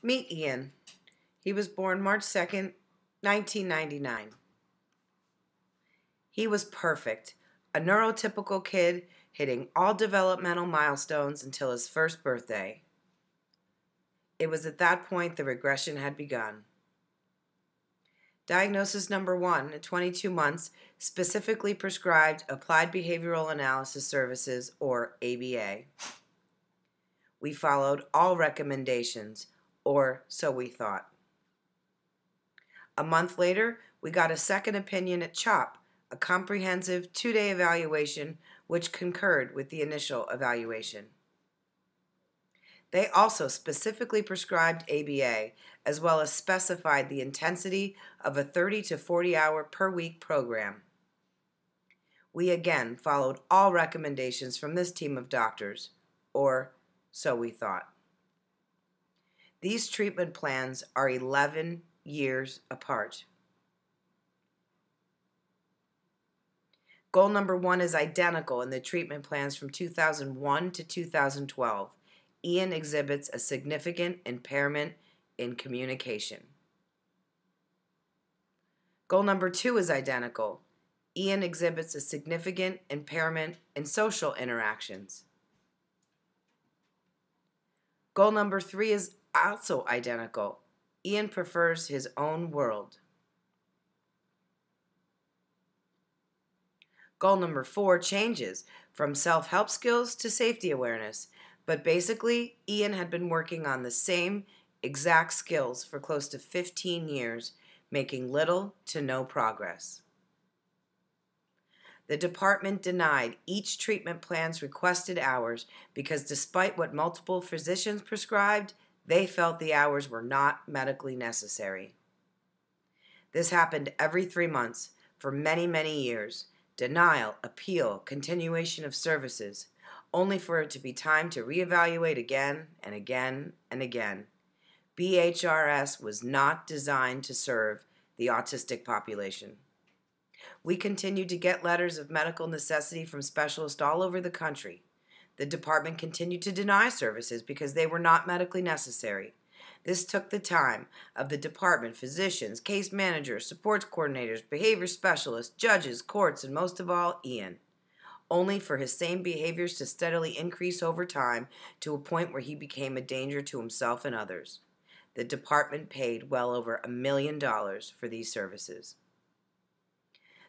Meet Ian. He was born March 2nd, 1999. He was perfect, a neurotypical kid hitting all developmental milestones until his first birthday. It was at that point the regression had begun. Diagnosis number 1, at 22 months, specifically prescribed Applied Behavioral Analysis Services, or ABA. We followed all recommendations, or so we thought. A month later, we got a second opinion at CHOP, a comprehensive 2-day evaluation which concurred with the initial evaluation. They also specifically prescribed ABA, as well as specified the intensity of a 30 to 40 hour per week program. We again followed all recommendations from this team of doctors, or so we thought. These treatment plans are 11 years apart. Goal number 1 is identical in the treatment plans from 2001 to 2012. Ian exhibits a significant impairment in communication. Goal number 2 is identical. Ian exhibits a significant impairment in social interactions. Goal number 3 is also identical. Ian prefers his own world. Goal number 4 changes from self-help skills to safety awareness, but basically, Ian had been working on the same exact skills for close to 15 years, making little to no progress. The department denied each treatment plan's requested hours because despite what multiple physicians prescribed, they felt the hours were not medically necessary. This happened every 3 months for many, many years. Denial, appeal, continuation of services, only for it to be time to reevaluate again and again and again. BHRS was not designed to serve the autistic population. We continued to get letters of medical necessity from specialists all over the country. The department continued to deny services because they were not medically necessary. This took the time of the department, physicians, case managers, supports coordinators, behavior specialists, judges, courts, and most of all, Ian, only for his same behaviors to steadily increase over time to a point where he became a danger to himself and others. The department paid well over $1 million for these services.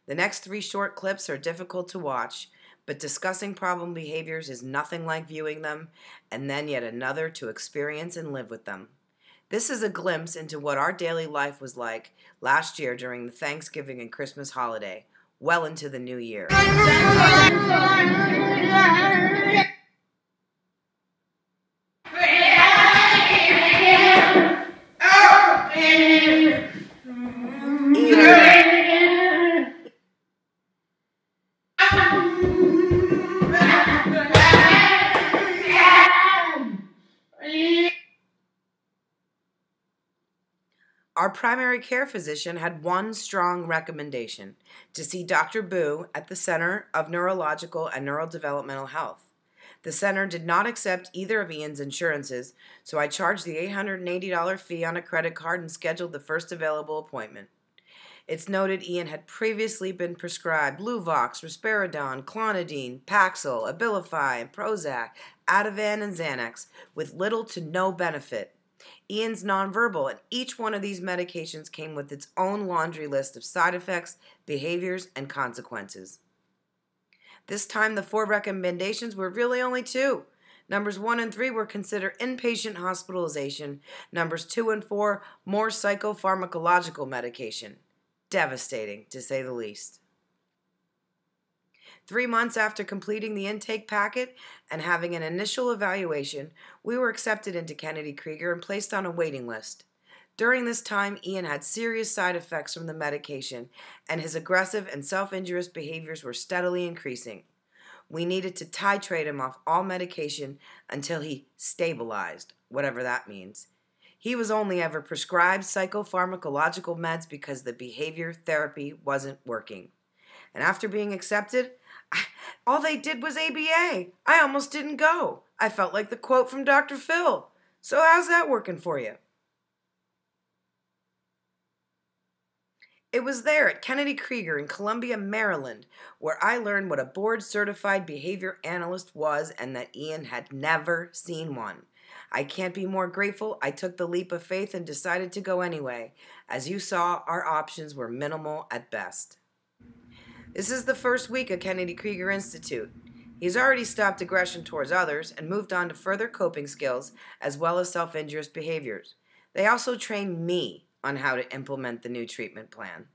The next 3 short clips are difficult to watch, but discussing problem behaviors is nothing like viewing them, and then yet another to experience and live with them. This is a glimpse into what our daily life was like last year during the Thanksgiving and Christmas holiday, well into the new year. Our primary care physician had one strong recommendation: to see Dr. Boo at the Center of Neurological and Neurodevelopmental Health. The center did not accept either of Ian's insurances, so I charged the $880 fee on a credit card and scheduled the first available appointment. It's noted Ian had previously been prescribed Luvox, Risperidone, Clonidine, Paxil, Abilify, Prozac, Ativan, and Xanax, with little to no benefit. Ian's nonverbal, and each one of these medications came with its own laundry list of side effects, behaviors, and consequences. This time, the 4 recommendations were really only 2. Numbers 1 and 3 were considered inpatient hospitalization. Numbers 2 and 4, more psychopharmacological medication. Devastating, to say the least. 3 months after completing the intake packet and having an initial evaluation, we were accepted into Kennedy Krieger and placed on a waiting list. During this time, Ian had serious side effects from the medication, and his aggressive and self-injurious behaviors were steadily increasing. We needed to titrate him off all medication until he stabilized, whatever that means. He was only ever prescribed psychopharmacological meds because the behavior therapy wasn't working. And after being accepted, all they did was ABA. I almost didn't go. I felt like the quote from Dr. Phil. So how's that working for you? It was there at Kennedy Krieger in Columbia, Maryland, where I learned what a board-certified behavior analyst was and that Ian had never seen one. I can't be more grateful I took the leap of faith and decided to go anyway. As you saw, our options were minimal at best. This is the first week at Kennedy Krieger Institute. He's already stopped aggression towards others and moved on to further coping skills as well as self-injurious behaviors. They also trained me on how to implement the new treatment plan.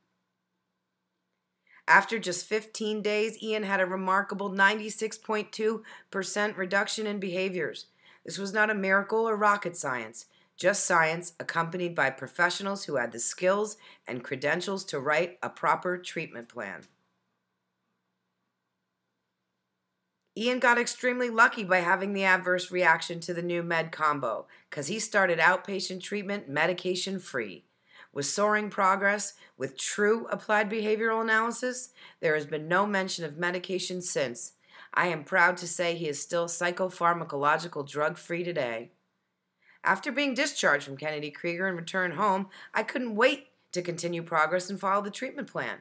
After just 15 days, Ian had a remarkable 96.2% reduction in behaviors. This was not a miracle or rocket science, just science accompanied by professionals who had the skills and credentials to write a proper treatment plan. Ian got extremely lucky by having the adverse reaction to the new med combo because he started outpatient treatment medication-free. With soaring progress, with true applied behavioral analysis, there has been no mention of medication since. I am proud to say he is still psychopharmacological drug-free today. After being discharged from Kennedy Krieger and returned home, I couldn't wait to continue progress and follow the treatment plan,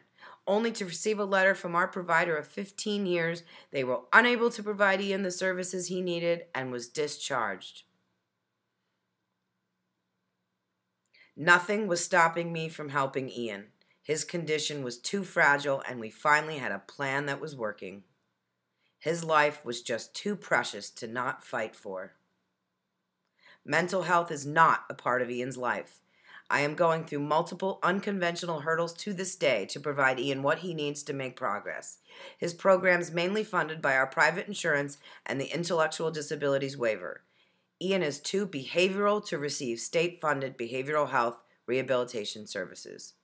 only to receive a letter from our provider of 15 years. They were unable to provide Ian the services he needed and was discharged. Nothing was stopping me from helping Ian. His condition was too fragile, and we finally had a plan that was working. His life was just too precious to not fight for. Mental health is not a part of Ian's life. I am going through multiple unconventional hurdles to this day to provide Ian what he needs to make progress. His program is mainly funded by our private insurance and the intellectual disabilities waiver. Ian is too behavioral to receive state-funded behavioral health rehabilitation services.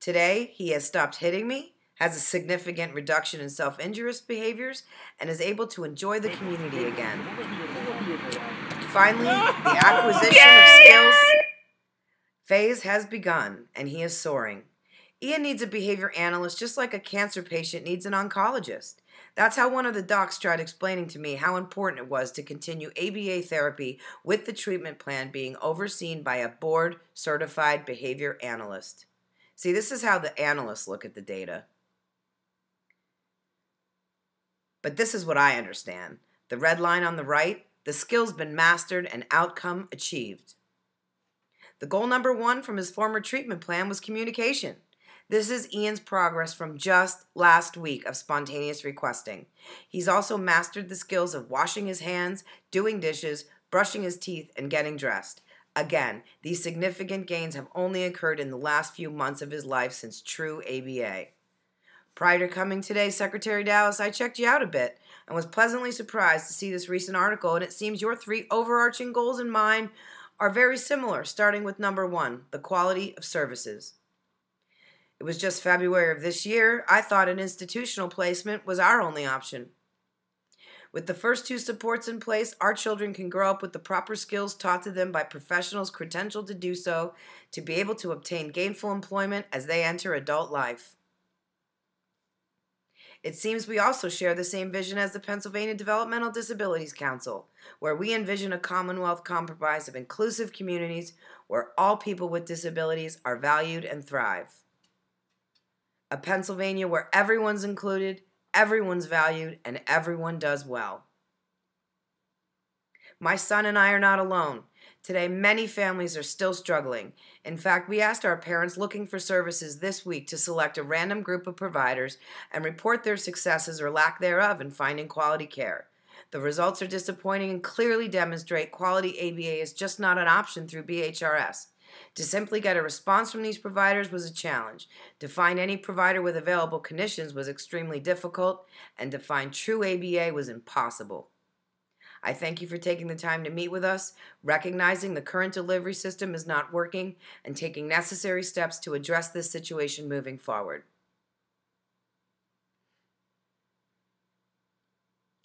Today, he has stopped hitting me, has a significant reduction in self-injurious behaviors, and is able to enjoy the community again. Finally, the acquisition of skills phase has begun, and he is soaring. Ian needs a behavior analyst just like a cancer patient needs an oncologist. That's how one of the docs tried explaining to me how important it was to continue ABA therapy with the treatment plan being overseen by a board-certified behavior analyst. See, this is how the analysts look at the data. But this is what I understand. The red line on the right, the skills been mastered and outcome achieved. The goal number 1 from his former treatment plan was communication. This is Ian's progress from just last week of spontaneous requesting. He's also mastered the skills of washing his hands, doing dishes, brushing his teeth, and getting dressed. Again, these significant gains have only occurred in the last few months of his life since true ABA. Prior to coming today, Secretary Dallas, I checked you out a bit and was pleasantly surprised to see this recent article, and it seems your 3 overarching goals and mine are very similar, starting with number 1, the quality of services. It was just February of this year. I thought an institutional placement was our only option. With the first 2 supports in place, our children can grow up with the proper skills taught to them by professionals credentialed to do so, to be able to obtain gainful employment as they enter adult life. It seems we also share the same vision as the Pennsylvania Developmental Disabilities Council, where we envision a Commonwealth comprised of inclusive communities where all people with disabilities are valued and thrive. A Pennsylvania where everyone's included, everyone's valued, and everyone does well. My son and I are not alone. Today, many families are still struggling. In fact, we asked our parents looking for services this week to select a random group of providers and report their successes or lack thereof in finding quality care. The results are disappointing and clearly demonstrate quality ABA is just not an option through BHRS. To simply get a response from these providers was a challenge. To find any provider with available clinicians was extremely difficult, and to find true ABA was impossible. I thank you for taking the time to meet with us, recognizing the current delivery system is not working, and taking necessary steps to address this situation moving forward.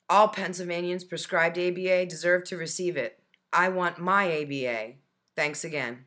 All Pennsylvanians prescribed ABA deserve to receive it. I want my ABA. Thanks again.